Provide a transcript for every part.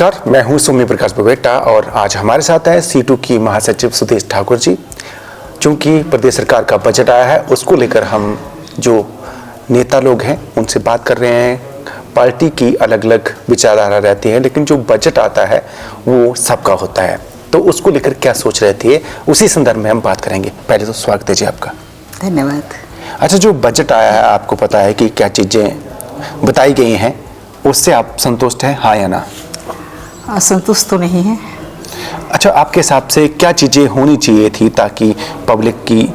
नमस्कार, मैं हूं सौम्य प्रकाश बबेटा और आज हमारे साथ हैं C2 की महासचिव सुदेश ठाकुर जी। चूंकि प्रदेश सरकार का बजट आया है, उसको लेकर हम जो नेता लोग हैं उनसे बात कर रहे हैं। पार्टी की अलग अलग विचारधारा रहती है, लेकिन जो बजट आता है वो सबका होता है, तो उसको लेकर क्या सोच रहे थे, उसी संदर्भ में हम बात करेंगे। पहले तो स्वागत है जी आपका। धन्यवाद। अच्छा, जो बजट आया है, आपको पता है कि क्या चीज़ें बताई गई हैं, उससे आप संतुष्ट हैं, हाँ या ना? संतुष्ट तो नहीं है। अच्छा, आपके हिसाब से क्या चीज़ें होनी चाहिए थी ताकि पब्लिक की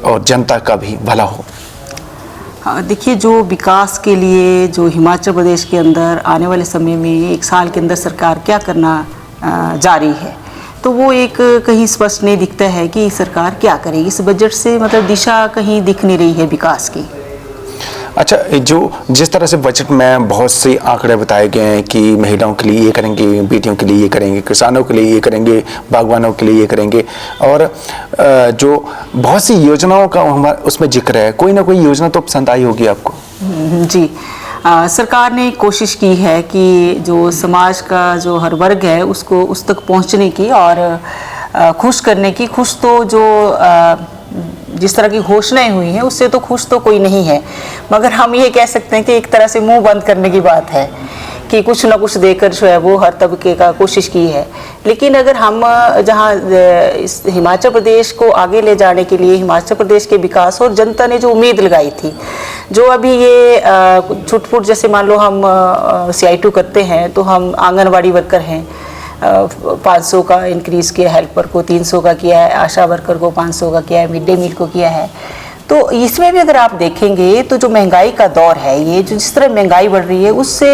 और जनता का भी भला हो? देखिए, जो विकास के लिए जो हिमाचल प्रदेश के अंदर आने वाले समय में 1 साल के अंदर सरकार क्या करना जा रही है, तो वो एक कहीं स्पष्ट नहीं दिखता है कि सरकार क्या करेगी। इस बजट से मतलब दिशा कहीं दिख नहीं रही है विकास की। अच्छा, जो जिस तरह से बजट में बहुत से आंकड़े बताए गए हैं कि महिलाओं के लिए ये करेंगे, बेटियों के लिए ये करेंगे, किसानों के लिए ये करेंगे, बागवानों के लिए ये करेंगे, और जो बहुत सी योजनाओं का हमारा उसमें जिक्र है, कोई ना कोई योजना तो पसंद आई होगी आपको? जी, सरकार ने कोशिश की है कि जो समाज का जो हर वर्ग है उसको उस तक पहुंचने की और खुश करने की। खुश तो जो जिस तरह की घोषणाएं हुई हैं उससे तो खुश तो कोई नहीं है, मगर हम ये कह सकते हैं कि एक तरह से मुंह बंद करने की बात है कि कुछ ना कुछ देकर जो है वो हर तबके का कोशिश की है। लेकिन अगर हम जहाँ इस हिमाचल प्रदेश को आगे ले जाने के लिए, हिमाचल प्रदेश के विकास और जनता ने जो उम्मीद लगाई थी, जो अभी ये छुटपुट, जैसे मान लो हम CI2 करते हैं तो हम आंगनवाड़ी वर्कर हैं, 500 का इंक्रीज़ किया, हेल्पर को 300 का किया है, आशा वर्कर को 500 का किया है, मिड डे मील को किया है। तो इसमें भी अगर आप देखेंगे तो जो महंगाई का दौर है, ये जो जिस तरह महंगाई बढ़ रही है उससे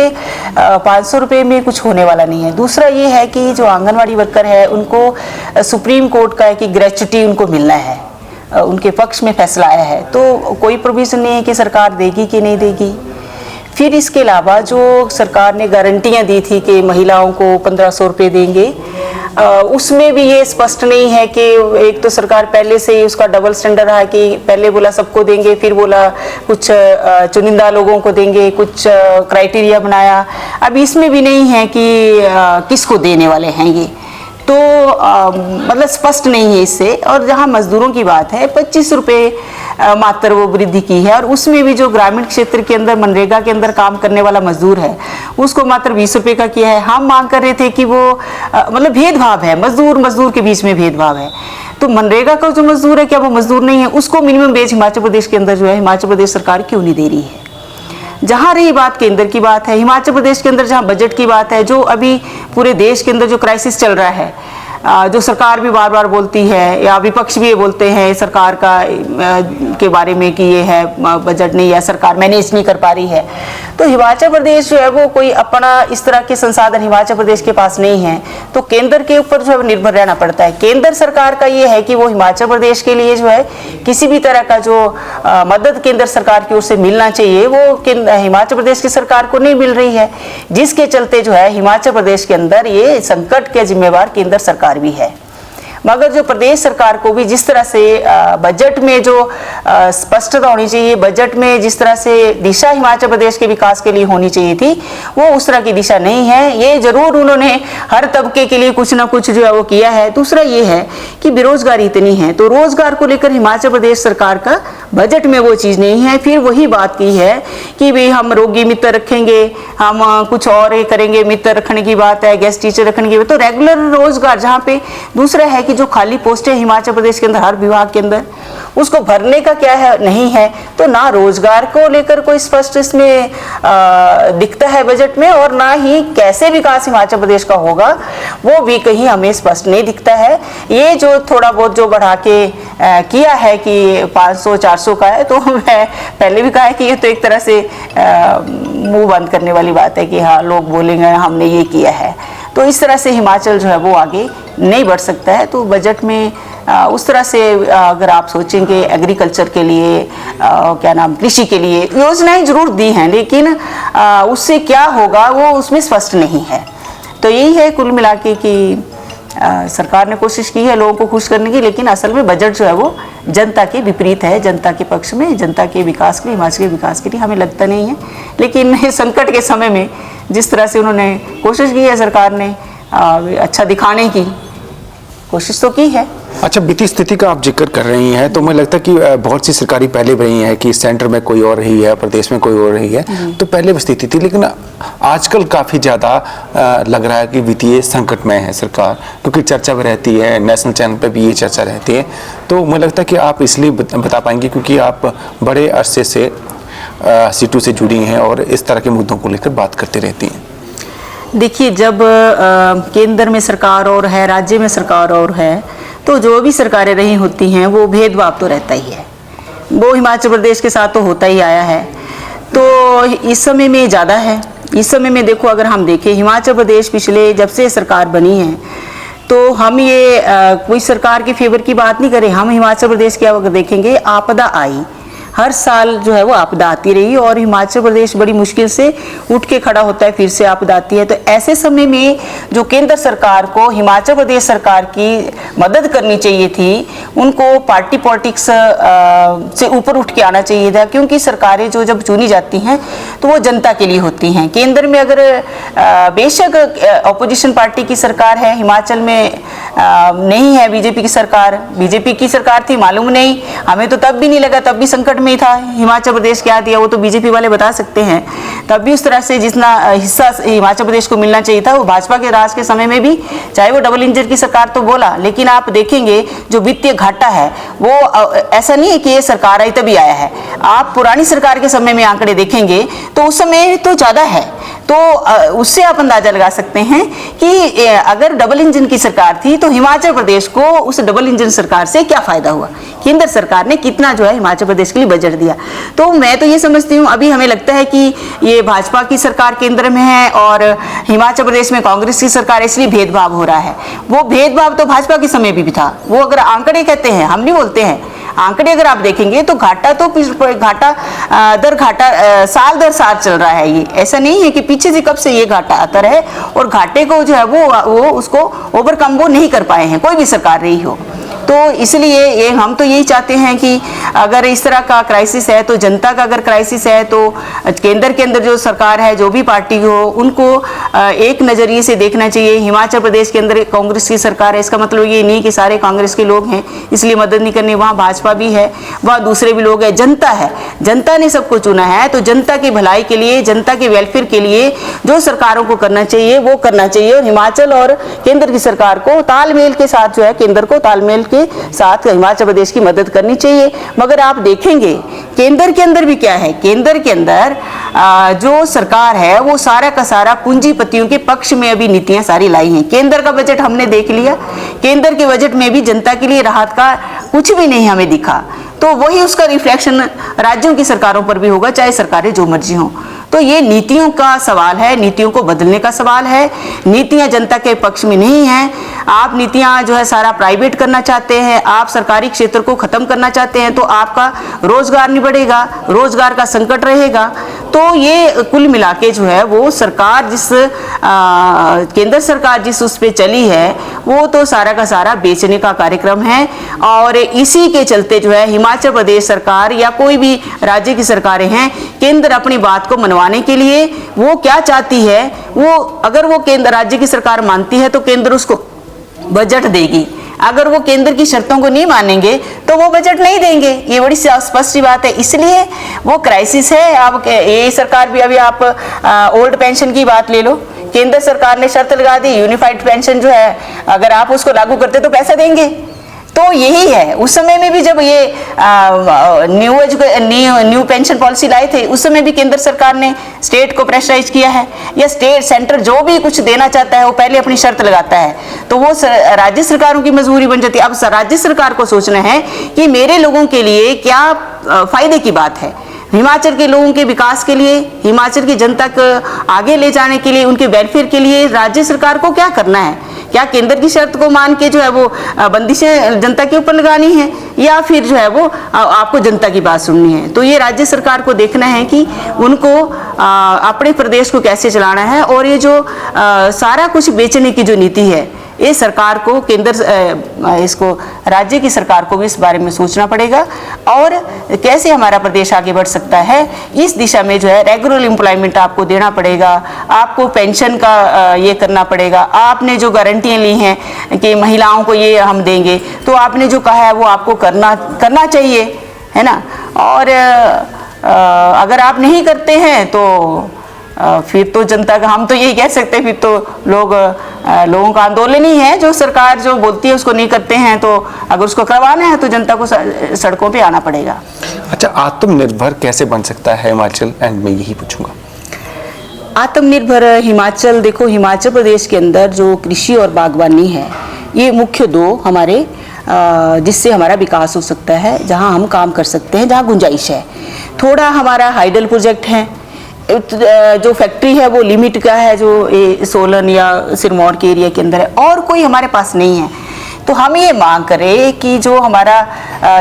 500 रुपये में कुछ होने वाला नहीं है। दूसरा ये है कि जो आंगनवाड़ी वर्कर है उनको सुप्रीम कोर्ट का है कि ग्रेच्युटी उनको मिलना है, उनके पक्ष में फैसला आया है, तो कोई प्रोविज़न नहीं है कि सरकार देगी कि नहीं देगी। फिर इसके अलावा जो सरकार ने गारंटियां दी थी कि महिलाओं को 1500 रुपये देंगे, उसमें भी ये स्पष्ट नहीं है कि एक तो सरकार पहले से ही उसका डबल स्टैंडर्ड रहा कि पहले बोला सबको देंगे, फिर बोला कुछ चुनिंदा लोगों को देंगे, कुछ क्राइटेरिया बनाया। अब इसमें भी नहीं है कि किसको देने वाले हैं ये, तो मतलब स्पष्ट नहीं है इससे। और जहाँ मजदूरों की बात है, 25 रुपये मात्र वो वृद्धि की है, और उसमें भी जो ग्रामीण क्षेत्र के अंदर मनरेगा के अंदर काम करने वाला मजदूर है उसको मात्र 20 रुपये का किया है। हम मांग कर रहे थे कि वो मतलब भेदभाव है, मजदूर के बीच में भेदभाव है। तो मनरेगा का जो मजदूर है, क्या वो मजदूर नहीं है? उसको मिनिमम वेज हिमाचल प्रदेश के अंदर जो है हिमाचल प्रदेश सरकार क्यों नहीं दे रही है? जहाँ रही बात केंद्र की बात है, हिमाचल प्रदेश के अंदर जहाँ बजट की बात है, जो अभी पूरे देश के अंदर जो क्राइसिस चल रहा है, जो सरकार भी बार बार बोलती है या विपक्ष भी ये बोलते हैं सरकार का के बारे में कि ये है बजट नहीं, या सरकार मैनेज नहीं कर पा रही है, तो हिमाचल प्रदेश जो है वो कोई अपना इस तरह के संसाधन हिमाचल प्रदेश के पास नहीं है, तो केंद्र के ऊपर जो है निर्भर रहना पड़ता है। केंद्र सरकार का ये है कि वो हिमाचल प्रदेश के लिए जो है किसी भी तरह का जो मदद केंद्र सरकार की ओर से मिलना चाहिए वो हिमाचल प्रदेश की सरकार को नहीं मिल रही है, जिसके चलते जो है हिमाचल प्रदेश के अंदर ये संकट के जिम्मेवार केंद्र सरकार भी है। मगर जो प्रदेश सरकार को भी जिस तरह से बजट में जो स्पष्टता होनी चाहिए, बजट में जिस तरह से दिशा हिमाचल प्रदेश के विकास के लिए होनी चाहिए थी, वो उस तरह की दिशा नहीं है। ये जरूर उन्होंने हर तबके के लिए कुछ ना कुछ जो है वो किया है। दूसरा ये है कि बेरोजगारी इतनी है, तो रोजगार को लेकर हिमाचल प्रदेश सरकार का बजट में वो चीज़ नहीं है। फिर वही बात की है कि भाई हम रोगी मित्र रखेंगे, हम कुछ और करेंगे, मित्र रखने की बात है, गेस्ट टीचर रखने की बात, तो रेगुलर रोजगार जहाँ पे। दूसरा है कि जो खाली पोस्टें हिमाचल प्रदेश के अंदर हर विभाग के अंदर, उसको भरने का क्या है, नहीं है। तो ना रोजगार को लेकर कोई स्पष्ट इसमें दिखता है बजट में, और ना ही कैसे विकास हिमाचल प्रदेश का होगा वो भी कहीं हमें स्पष्ट नहीं दिखता है। ये जो थोड़ा बहुत जो बढ़ा के किया है कि 500-400 का है, तो मैं पहले भी कहा है कि ये तो एक तरह से मुंह बंद करने वाली बात है कि हाँ लोग बोलेंगे हमने ये किया है। तो इस तरह से हिमाचल जो है वो आगे नहीं बढ़ सकता है। तो बजट में उस तरह से अगर आप सोचेंगे एग्रीकल्चर के लिए, क्या नाम, कृषि के लिए योजनाएं जरूर दी हैं, लेकिन उससे क्या होगा वो उसमें स्पष्ट नहीं है। तो यही है कुल मिला के कि सरकार ने कोशिश की है लोगों को खुश करने की, लेकिन असल में बजट जो है वो जनता के विपरीत है, जनता के पक्ष में, जनता के विकास के लिए, हिमाचल के विकास के लिए हमें लगता नहीं है। लेकिन संकट के समय में जिस तरह से उन्होंने कोशिश की है, सरकार ने अच्छा दिखाने की कोशिश तो की है। अच्छा, बीती स्थिति का आप जिक्र कर रही हैं, तो मुझे लगता है कि बहुत सी सरकारी पहले भी रही हैं कि सेंटर में कोई और रही है, प्रदेश में कोई और रही है, तो पहले भी स्थिति थी, लेकिन आजकल काफ़ी ज़्यादा लग रहा है कि वित्तीय संकट में है सरकार, क्योंकि चर्चा भी रहती है, नेशनल चैनल पे भी ये चर्चा रहती है। तो मुझे लगता है कि आप इसलिए बता पाएंगे क्योंकि आप बड़े अरसे से सीटू से जुड़ी हैं और इस तरह के मुद्दों को लेकर बात करती रहती हैं। देखिए, जब केंद्र में सरकार और है, राज्य में सरकार और है, तो जो भी सरकारें रही होती हैं वो भेदभाव तो रहता ही है। वो हिमाचल प्रदेश के साथ तो होता ही आया है। तो इस समय में ज़्यादा है। इस समय में देखो, अगर हम देखें हिमाचल प्रदेश पिछले जब से सरकार बनी है, तो हम ये कोई सरकार के फेवर की बात नहीं करें। हम हिमाचल प्रदेश की अगर देखेंगे, आपदा आई, हर साल जो है वो आपदा आती रही और हिमाचल प्रदेश बड़ी मुश्किल से उठ के खड़ा होता है, फिर से आपदा आती है। तो ऐसे समय में जो केंद्र सरकार को हिमाचल प्रदेश सरकार की मदद करनी चाहिए थी, उनको पार्टी पॉलिटिक्स से ऊपर उठ के आना चाहिए था, क्योंकि सरकारें जो जब चुनी जाती हैं तो वो जनता के लिए होती हैं। केंद्र में अगर बेशक अपोजिशन पार्टी की सरकार है, हिमाचल में नहीं है बीजेपी की सरकार, बीजेपी की सरकार थी, मालूम नहीं, हमें तो तब भी नहीं लगा, तब भी संकट में था हिमाचल प्रदेश क्या दिया वो तो बीजेपी वाले बता सकते हैं। तब भी उस तरह से जितना हिस्सा हिमाचल प्रदेश को मिलना चाहिए था वो भाजपा के राज के समय में भी, चाहे वो डबल इंजन की सरकार तो बोला, लेकिन आप देखेंगे जो वित्तीय घाटा है वो ऐसा नहीं है कि ये सरकार आई तभी आया है। आप पुरानी सरकार के समय में आंकड़े देखेंगे तो उस समय तो ज़्यादा है। तो उससे आप अंदाजा लगा सकते हैं कि अगर डबल इंजन की सरकार थी तो हिमाचल प्रदेश को उस डबल इंजन सरकार से क्या फायदा हुआ, केंद्र सरकार ने कितना जो है हिमाचल प्रदेश के लिए बजट दिया। तो मैं तो ये समझती हूँ, अभी हमें लगता है कि ये भाजपा की सरकार केंद्र में है और हिमाचल प्रदेश में कांग्रेस की सरकार, इसलिए भेदभाव हो रहा है। वो भेदभाव तो भाजपा के समय भी था। वो अगर आंकड़े कहते हैं, हम नहीं बोलते हैं, आंकड़े अगर आप देखेंगे तो घाटा दर घाटा साल दर साल चल रहा है। ये ऐसा नहीं है कि पीछे से कब से ये घाटा आता रहे और घाटे को जो है वो उसको ओवरकम वो नहीं कर पाए हैं, कोई भी सरकार रही हो। तो इसलिए ये हम तो यही चाहते हैं कि अगर इस तरह का क्राइसिस है तो जनता का अगर क्राइसिस है तो केंद्र के अंदर जो सरकार है, जो भी पार्टी हो, उनको एक नज़रिए से देखना चाहिए। हिमाचल प्रदेश के अंदर कांग्रेस की सरकार है, इसका मतलब ये नहीं कि सारे कांग्रेस के लोग हैं इसलिए मदद नहीं करनी, वहाँ भाजपा भी है, वहाँ दूसरे भी लोग हैं, जनता है, जनता ने सबको चुना है। तो जनता की भलाई के लिए, जनता के वेलफेयर के लिए जो सरकारों को करना चाहिए वो करना चाहिए। और हिमाचल और केंद्र की सरकार को तालमेल के साथ जो है, केंद्र को तालमेल के साथ हिमाचल प्रदेश की मदद करनी चाहिए। मगर आप देखेंगे केंद्र के अंदर भी क्या है, केंद्र के अंदर जो सरकार है वो सारा का सारा पूंजीपतियों के पक्ष में अभी नीतियां सारी लाई हैं। केंद्र का बजट हमने देख लिया, केंद्र के बजट में भी जनता के लिए राहत का कुछ भी नहीं हमें दिखा। तो वही उसका रिफ्लेक्शन राज्यों की सरकारों पर भी होगा, चाहे सरकारें जो मर्जी हों। तो ये नीतियों का सवाल है, नीतियों को बदलने का सवाल है। नीतियां जनता के पक्ष में नहीं हैं। आप नीतियां जो है सारा प्राइवेट करना चाहते हैं, आप सरकारी क्षेत्र को खत्म करना चाहते हैं, तो आपका रोजगार नहीं बढ़ेगा, रोजगार का संकट रहेगा। तो ये कुल मिला के जो है वो सरकार केंद्र सरकार जिस उस पे चली है वो तो सारा का सारा बेचने का कार्यक्रम है। और इसी के चलते जो है हिमाचल प्रदेश सरकार या कोई भी राज्य की सरकारें हैं, केंद्र अपनी बात को मनवाने के लिए वो क्या चाहती है, वो अगर वो केंद्र राज्य की सरकार मानती है तो केंद्र उसको बजट देगी। अगर वो केंद्र की शर्तों को नहीं मानेंगे तो वो बजट नहीं देंगे। ये बड़ी स्पष्ट बात है। इसलिए वो क्राइसिस है। अब ये सरकार भी, अभी आप ओल्ड पेंशन की बात ले लो, केंद्र सरकार ने शर्त लगा दी यूनिफाइड पेंशन जो है अगर आप उसको लागू करते तो पैसा देंगे। तो यही है, उस समय में भी जब ये न्यू पेंशन पॉलिसी लाए थे उस समय भी केंद्र सरकार ने स्टेट को प्रेशराइज किया है, या स्टेट सेंटर जो भी कुछ देना चाहता है वो पहले अपनी शर्त लगाता है, तो वो राज्य सरकारों की मजबूरी बन जाती है। अब राज्य सरकार को सोचना है कि मेरे लोगों के लिए क्या फायदे की बात है, हिमाचल के लोगों के विकास के लिए, हिमाचल की जनता को आगे ले जाने के लिए, उनके वेलफेयर के लिए राज्य सरकार को क्या करना है। क्या केंद्र की शर्त को मान के जो है वो बंदिशें जनता के ऊपर लगानी है, या फिर जो है वो आपको जनता की बात सुननी है। तो ये राज्य सरकार को देखना है कि उनको अपने प्रदेश को कैसे चलाना है। और ये जो सारा कुछ बेचने की जो नीति है, ये सरकार को इसको राज्य की सरकार को भी इस बारे में सोचना पड़ेगा और कैसे हमारा प्रदेश आगे बढ़ सकता है इस दिशा में जो है रेगुलर एम्प्लॉयमेंट आपको देना पड़ेगा, आपको पेंशन का ये करना पड़ेगा। आपने जो गारंटियाँ ली हैं कि महिलाओं को ये हम देंगे, तो आपने जो कहा है वो आपको करना चाहिए, है ना। और अगर आप नहीं करते हैं तो फिर तो जनता का, हम तो यही कह सकते हैं, फिर तो लोगों का आंदोलन ही है। जो सरकार जो बोलती है उसको नहीं करते हैं, तो अगर उसको करवाना है तो जनता को सड़कों पे आना पड़ेगा। अच्छा, आत्मनिर्भर कैसे बन सकता है हिमाचल, एंड मैं यही पूछूंगा। आत्मनिर्भर हिमाचल, देखो हिमाचल प्रदेश के अंदर जो कृषि और बागवानी है, ये मुख्य दो हमारे जिससे हमारा विकास हो सकता है, जहाँ हम काम कर सकते हैं, जहाँ गुंजाइश है। थोड़ा हमारा हाइडल प्रोजेक्ट है, जो फैक्ट्री है वो लिमिट का है, जो सोलन या सिरमौर के एरिया के अंदर है, और कोई हमारे पास नहीं है। तो हम ये मांग करें कि जो हमारा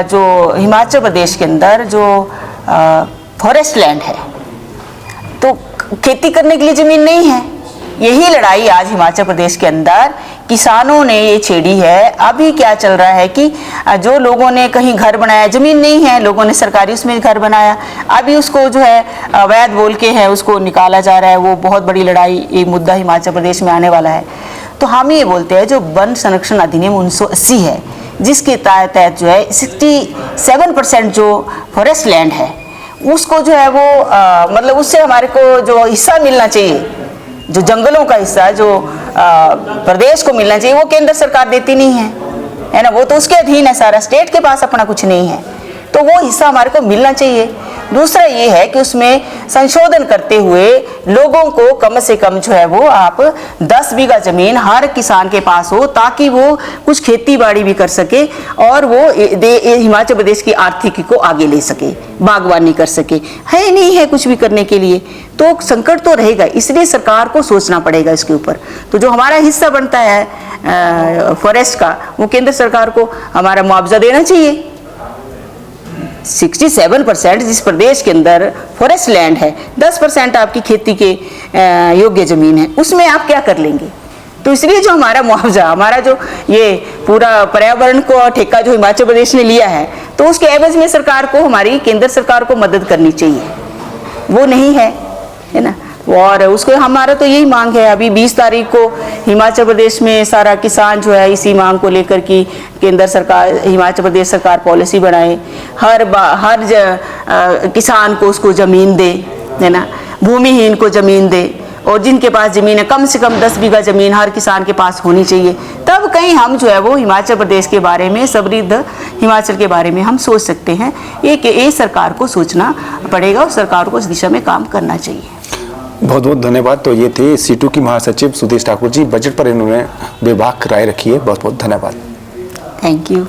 जो हिमाचल प्रदेश के अंदर जो फॉरेस्ट लैंड है, तो खेती करने के लिए ज़मीन नहीं है। यही लड़ाई आज हिमाचल प्रदेश के अंदर किसानों ने ये छेड़ी है। अभी क्या चल रहा है कि जो लोगों ने कहीं घर बनाया, ज़मीन नहीं है, लोगों ने सरकारी उसमें घर बनाया, अभी उसको जो है अवैध बोल के है उसको निकाला जा रहा है। वो बहुत बड़ी लड़ाई, ये मुद्दा हिमाचल प्रदेश में आने वाला है। तो हम ये बोलते हैं जो वन संरक्षण अधिनियम 1980 है, जिसके तहत जो है 67% जो फॉरेस्ट लैंड है उसको जो है वो मतलब उससे हमारे को जो हिस्सा मिलना चाहिए, जो जंगलों का हिस्सा जो प्रदेश को मिलना चाहिए, वो केंद्र सरकार देती नहीं है ना। वो तो उसके अधीन है सारा, स्टेट के पास अपना कुछ नहीं है, तो वो हिस्सा हमारे को मिलना चाहिए। दूसरा ये है कि उसमें संशोधन करते हुए लोगों को कम से कम जो है वो आप 10 बीघा ज़मीन हर किसान के पास हो, ताकि वो कुछ खेती बाड़ी भी कर सके और वो हिमाचल प्रदेश की आर्थिकी को आगे ले सके, बागवानी कर सके। है नहीं है कुछ भी करने के लिए, तो संकट तो रहेगा। इसलिए सरकार को सोचना पड़ेगा इसके ऊपर। तो जो हमारा हिस्सा बनता है फॉरेस्ट का, वो केंद्र सरकार को हमारा मुआवजा देना चाहिए। 67% जिस प्रदेश के अंदर फॉरेस्ट लैंड है, 10% आपकी खेती के योग्य ज़मीन है, उसमें आप क्या कर लेंगे। तो इसलिए जो हमारा मुआवजा, हमारा जो ये पूरा पर्यावरण को ठेका जो हिमाचल प्रदेश ने लिया है, तो उसके एवज में सरकार को, हमारी केंद्र सरकार को मदद करनी चाहिए। वो नहीं है ना। और उसको हमारा तो यही मांग है। अभी 20 तारीख को हिमाचल प्रदेश में सारा किसान जो है इसी मांग को लेकर कि केंद्र सरकार, हिमाचल प्रदेश सरकार पॉलिसी बनाए, हर किसान को उसको ज़मीन दे, है ना, भूमिहीन को ज़मीन दे, और जिनके पास ज़मीन है कम से कम 10 बीघा ज़मीन हर किसान के पास होनी चाहिए। तब कहीं हम जो है वो हिमाचल प्रदेश के बारे में, समृद्ध हिमाचल के बारे में हम सोच सकते हैं। ये सरकार को सोचना पड़ेगा और सरकार को इस दिशा में काम करना चाहिए। बहुत बहुत धन्यवाद। तो ये थे C2 की महासचिव सुदेश ठाकुर जी। बजट पर इन्होंने बेबाक राय रखी है। बहुत बहुत धन्यवाद। Thank you.